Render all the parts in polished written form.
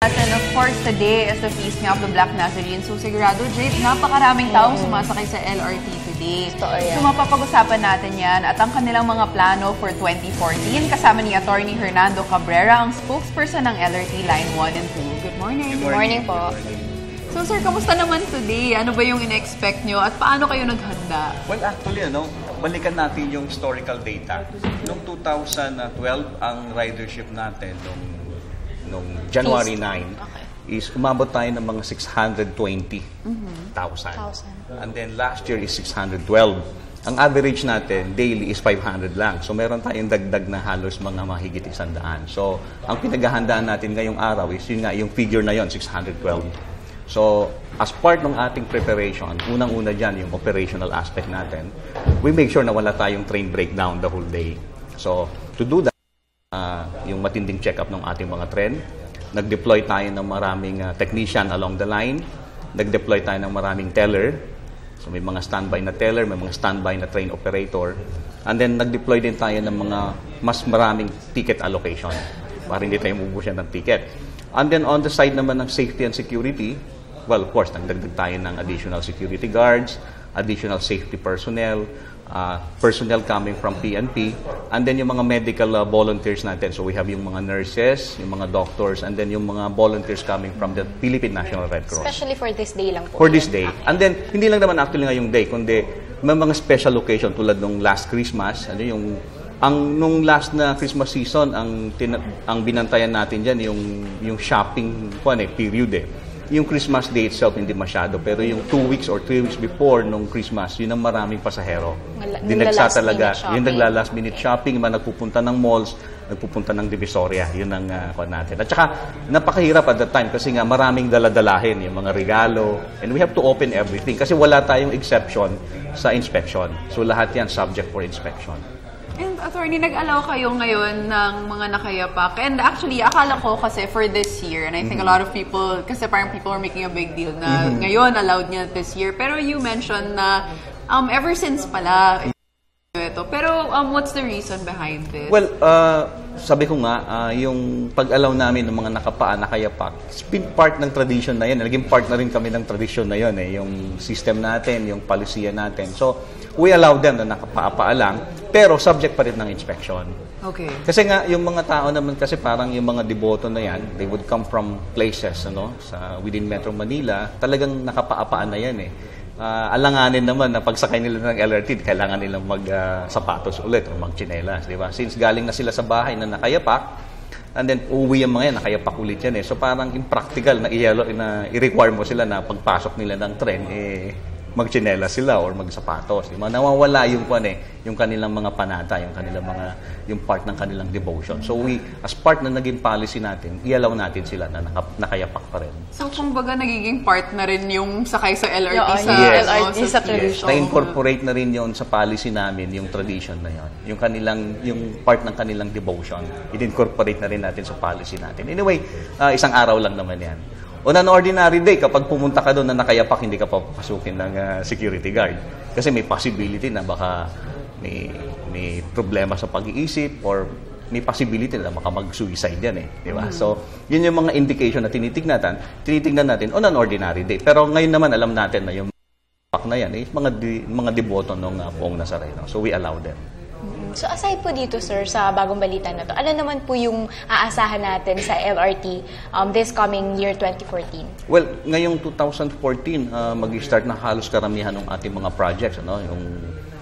And of course, today is the Feast nga of the Black Nazarene. So sigurado, Jade, napakaraming taong sumasakay sa LRT today. So mapapag-usapan natin yan at ang kanilang mga plano for 2014 kasama ni Attorney Hernando Cabrera, ang spokesperson ng LRT Line 1 and 2. Good morning. Good morning po. So sir, kamusta naman today? Ano ba yung in-expect nyo at paano kayo naghanda? Well, actually, balikan natin yung historical data. Noong 2012, ang ridership natin nung January 9 is umabot tayo ng mga 620,000. And then last year is 612. Ang average natin daily is 500 lang. So meron tayong dagdag na halos mga mahigit 100. So ang pinaghahandaan natin ngayong araw is yun nga, yung figure na yon 612. So as part ng ating preparation, unang-una dyan yung operational aspect natin, we make sure na wala tayong train breakdown the whole day. So to do that, yung matinding check-up ng ating mga tren. Nag-deploy tayo ng maraming technician along the line. Nag-deploy tayo ng maraming teller. So may mga standby na teller, may mga standby na train operator. And then nag-deploy din tayo ng mga mas maraming ticket allocation para hindi tayo mabubusan ng ticket. And then on the side naman ng safety and security, well, of course, nagdagdag tayo ng additional security guards, additional safety personnel, personnel coming from PNP, and then yung mga medical volunteers natin. So we have yung mga nurses, yung mga doctors, and then yung mga volunteers coming from the Philippine National Red Cross. Especially for this day lang po. For this day. And then, hindi lang naman actually ngayong day, kundi may mga special occasion tulad nung last Christmas, nung last na Christmas season, ang binantayan natin dyan, yung shopping period Yung Christmas day itself hindi masyado, pero yung 2 weeks or 3 weeks before nung Christmas, yun ang maraming pasahero. Dinagsa talaga. Yung nagla-last minute shopping, nagpupunta ng malls, nagpupunta ng Divisoria. Yun ang natin. At saka, napakahirap at that time kasi nga maraming daladalahin, yung mga regalo. And we have to open everything kasi wala tayong exception sa inspection. So lahat yan subject for inspection. And attorney, nag-allow kayo ngayon ng mga nakayapak. And actually, akala ko kasi for this year, and I think a lot of people, kasi parang people are making a big deal na ngayon allowed niya this year. Pero you mentioned na ever since pala ito. Pero what's the reason behind this? Well, sabi ko nga, yung pag-allow namin ng mga nakayapak, it's been part ng tradition na yan. Naging part na rin kami ng tradition na yun. Yung system natin, yung palisiya natin. So, we allow them na nakapaa lang, pero subject pa rin ng inspection. Okay. Kasi nga, yung mga tao naman, kasi parang yung mga deboto na yan, they would come from places, within Metro Manila, talagang nakapaapaan na yan alanganin naman na pagsakay nila ng LRT, kailangan nilang mag-sapatos ulit o mag-tsinelas, di ba? Since galing na sila sa bahay na nakayapak, and then uwi yung mga yan, nakayapak ulit yan So parang impractical na i-require mo sila na pagpasok nila ng tren, mag-tsinelas sila or mag-sapatos. Di ba? Nawawala yung kanilang mga panata, yung part ng kanilang devotion. So we, as part na naging policy natin, i-allow natin sila na nakayapak pa rin. So kumbaga nagiging part na rin yung sakay sa LRT sa tradition. Na-incorporate na rin yun sa policy namin, yung tradition na yun. Yung part ng kanilang devotion, i-incorporate na rin natin sa policy natin. Anyway, isang araw lang naman yan. On an ordinary day, kapag pumunta ka doon na nakayapak, hindi ka papasukin ng security guard. Kasi may possibility na baka may problema sa pag-iisip or may possibility na baka mag-suicide yan Di ba? So, yun yung mga indication na tinitignan natin on an ordinary day. Pero ngayon naman, alam natin na yung na yan, mga deboto ng Poong Nazareno. So, we allow them. So aside po dito, sir, sa bagong balita na to, ano naman po yung aasahan natin sa LRT this coming year 2014? Well, ngayong 2014, mag-start na halos karamihan ng ating mga projects.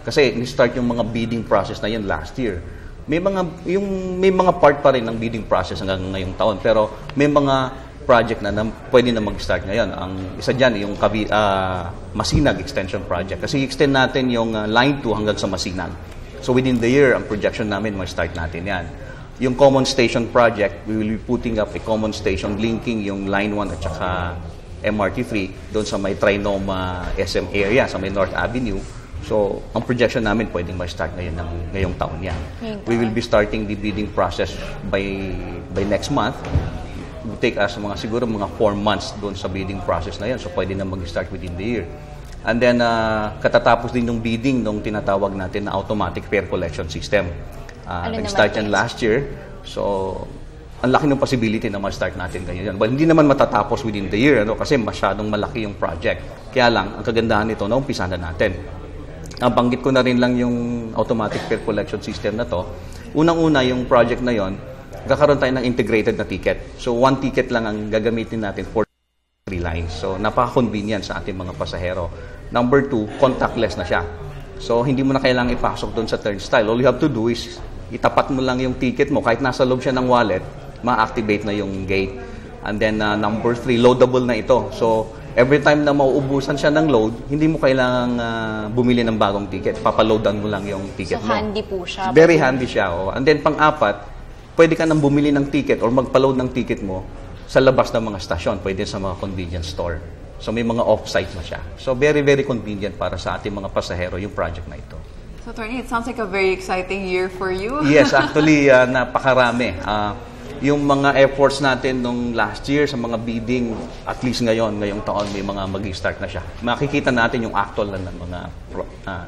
Kasi ni-start yung mga bidding process na yan last year. May mga part pa rin ng bidding process hanggang ngayong taon, pero may mga project na pwede na mag-start ngayon. Ang isa dyan, yung Masinag Extension Project. Kasi i-extend natin yung Line 2 hanggang sa Masinag. So within the year, ang projection namin, mag-start natin yan. Yung Common Station Project, we will be putting up a common station linking yung Line 1 at saka MRT3 doon sa may Trinoma SM area, sa may North Avenue. So, ang projection namin pwedeng mag-start ngayong taon yan. We will be starting the bidding process by next month. It will take us siguro mga 4 months doon sa bidding process na yan. So, pwede na mag-start within the year. And then, katatapos din yung bidding nung tinatawag natin na automatic fare collection system. Nag-start yan last year. So, ang laki ng possibility na ma-start natin ganyan. Well, hindi naman matatapos within the year, kasi masyadong malaki yung project. Kaya lang, ang kagandahan nito, naumpisa na natin. Banggit ko na rin lang yung automatic fare collection system na to. Unang-una, yung project na yon, kakaroon tayo ng integrated na ticket. So, one ticket lang ang gagamitin natin for 3 lines. So, napaka-convenient sa ating mga pasahero. Number 2, contactless na siya. So, hindi mo na kailangang ipasok doon sa turnstile. All you have to do is, itapat mo lang yung ticket mo. Kahit nasa loob siya ng wallet, ma-activate na yung gate. And then, number 3, loadable na ito. So, every time na mauubusan siya ng load, hindi mo kailangang bumili ng bagong ticket. Papaloadan mo lang yung ticket mo. So, handy po siya. Very handy siya. Oh. And then, pang-apat, pwede ka nang bumili ng ticket or magpa-load ng ticket mo sa labas ng mga stasyon. Pwede sa mga convenience store. So, may mga off-site na siya. So, very, very convenient para sa ating mga pasahero yung project na ito. So, Attorney, it sounds like a very exciting year for you. Yes, actually, napakarami. Yung mga efforts natin nung last year sa mga bidding, at least ngayong taon, may mga mag-start na siya. Makikita natin yung actual na mga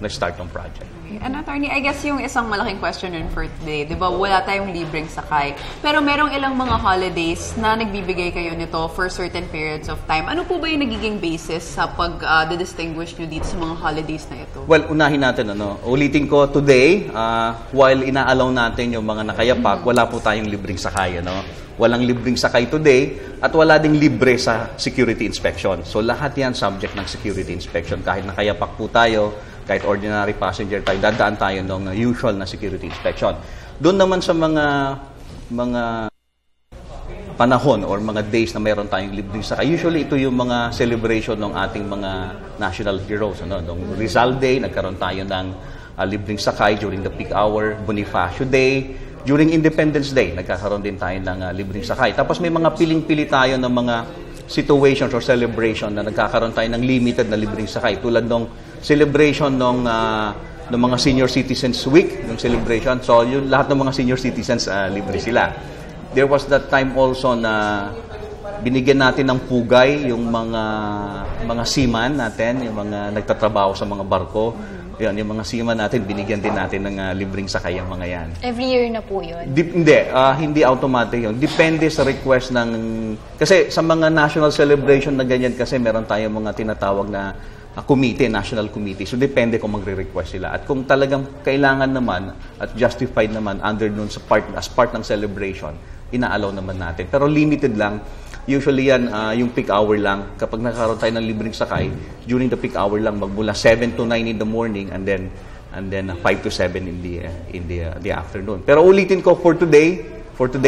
na-start ng project. And Attorney, I guess yung isang malaking question rin for today, di ba, wala tayong libreng sakay. Pero merong ilang mga holidays na nagbibigay kayo nito for certain periods of time. Ano po ba yung nagiging basis sa pag-distinguish nyo dito sa mga holidays na ito? Well, unahin natin, ulitin ko, today, while inaalaw natin yung mga nakayapak, wala po tayong libreng sakay, Walang libreng sakay today at wala ding libre sa security inspection. So, lahat yan subject ng security inspection. Kahit nakayapak po tayo, kahit ordinary passenger tayo, dadaan tayo ng usual na security inspection. Doon naman sa mga panahon or mga days na mayroon tayong libreng sakay, usually ito yung mga celebration ng ating mga national heroes. Noong Rizal Day, nagkaroon tayo ng libreng sakay during the peak hour, Bonifacio Day. During Independence Day, nagkakaroon din tayo ng libreng sakay. Tapos may mga piling-pili tayo ng mga situations or celebration na nagkakaroon tayo ng limited na libreng sakay. Tulad ng celebration ng mga Senior Citizens Week, yung celebration. So, yung lahat ng mga senior citizens, libre sila. There was that time also na binigyan natin ng pugay yung mga seaman natin, yung mga nagtatrabaho sa mga barko. Yun, yung mga seaman natin, binigyan din natin ng libreng sakay ang mga yan. Every year na po yun? Hindi automatic yun. Depende sa request ng... Kasi sa mga national celebration na ganyan kasi meron tayong mga tinatawag na committee, national committee. So, depende kung magre-request sila. At kung talagang kailangan naman at justified naman under nun as part ng celebration, ina-allow naman natin. Pero limited lang. Usually yan, yung peak hour lang. Kapag nakaroon tayo ng libreng sakay, during the peak hour lang, magmula 7 to 9 in the morning and then 5 to 7 in the afternoon. Pero ulitin ko, for today,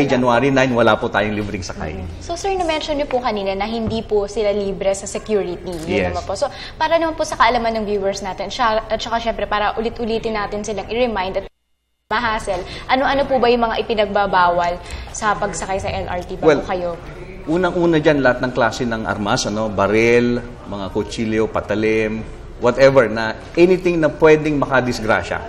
January 9, wala po tayong libreng sakay. So, sir, na-mention niyo po kanina na hindi po sila libre sa security. Yun naman po. So, para naman po sa kaalaman ng viewers natin, at saka syempre, para ulit-ulitin natin silang i-remind at ma-hassle, ano-ano po ba yung mga ipinagbabawal sa pagsakay sa LRT bago kayo? Unang-una dyan, lahat ng klase ng armas, baril, mga kutsilyo, patalim, whatever, na anything na pwedeng makadisgrasya,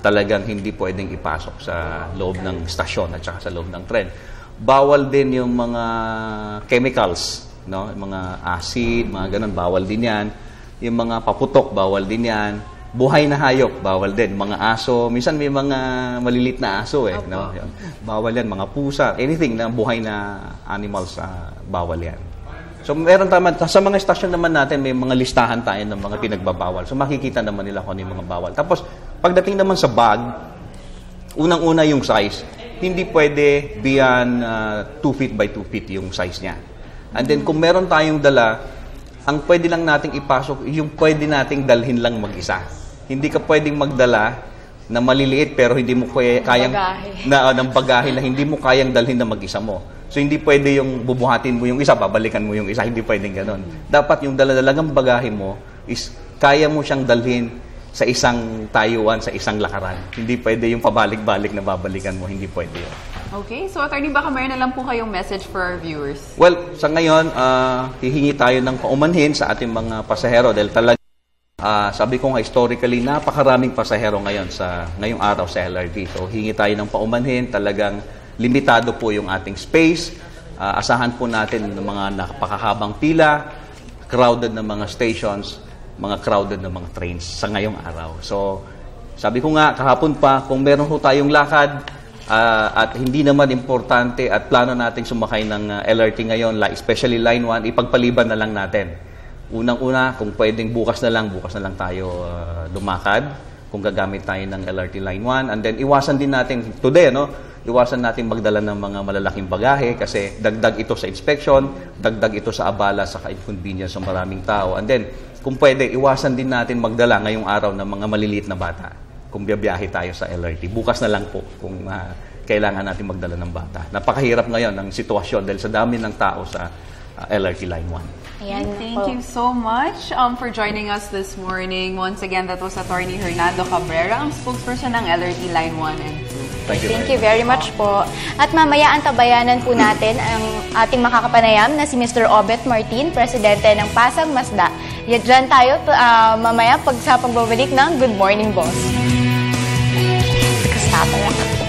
talagang hindi pwedeng ipasok sa loob ng stasyon at saka sa loob ng tren. Bawal din yung mga chemicals, yung mga acid, mga ganun, bawal din yan. Yung mga paputok, bawal din yan. Buhay na hayop, bawal din. Mga aso, minsan may mga malilit na aso Bawal yan, mga pusa, anything na buhay na animals, bawal yan. So meron sa mga stasyon naman natin, may mga listahan tayo ng mga pinagbabawal. So makikita naman nila kung ano yung mga bawal. Tapos pagdating naman sa bag, unang-una yung size. Hindi pwede beyond 2 feet by 2 feet yung size niya. And then kung meron tayong dala, ang pwede lang nating ipasok, yung pwede nating dalhin lang mag-isa. Hindi ka pwedeng magdala na maliliit pero hindi mo kayang ng bagahe na hindi mo kayang dalhin na mag-isa mo. So hindi pwede yung bubuhatin mo yung isa, babalikan mo yung isa, hindi pwedeng ganoon. Dapat yung dala-dalagang bagahe mo is kaya mo siyang dalhin sa isang tayuan, sa isang lakaran. Hindi pwede yung pabalik-balik na babalikan mo, hindi pwede yun. Okay, so Attorney, baka mayroon na lang po kayong message for our viewers. Well, sa ngayon, hihingi tayo ng paumanhin sa ating mga pasahero dahil talaga sabi ko nga, historically, napakaraming pasahero ngayong araw sa LRT. So, hingi tayo ng paumanhin. Talagang limitado po yung ating space. Asahan po natin ng mga napakahabang pila, crowded na mga stations, mga crowded na mga trains sa ngayong araw. So, sabi ko nga, kahapon pa, kung meron po tayong lakad, at hindi naman importante at plano nating sumakay ng LRT ngayon, especially Line 1, ipagpaliban na lang natin. Unang-una, kung pwedeng bukas na lang tayo lumakad, kung gagamit tayo ng LRT Line 1. And then, iwasan din natin, today, iwasan natin magdala ng mga malalaking bagahe kasi dagdag ito sa inspection, dagdag ito sa abala, sa inconvenience ng maraming tao. And then, kung pwede, iwasan din natin magdala ngayong araw ng mga maliliit na bata kung biyabiyahe tayo sa LRT. Bukas na lang po kung kailangan natin magdala ng bata. Napakahirap ngayon ng sitwasyon dahil sa dami ng tao sa LRT Line 1. Ayan Thank po. you so much for joining us this morning. Once again, that was Attorney Hernando Cabrera, ang spokesperson ng LRT Line 1 and 2. Thank you very much po. At mamaya antabayanan po natin ang ating makakapanayam na si Mr. Obet Martin, Presidente ng Pasang Masda. Diyan tayo mamaya sa pagbabalik ng Good Morning Boss. Kasama lang ako.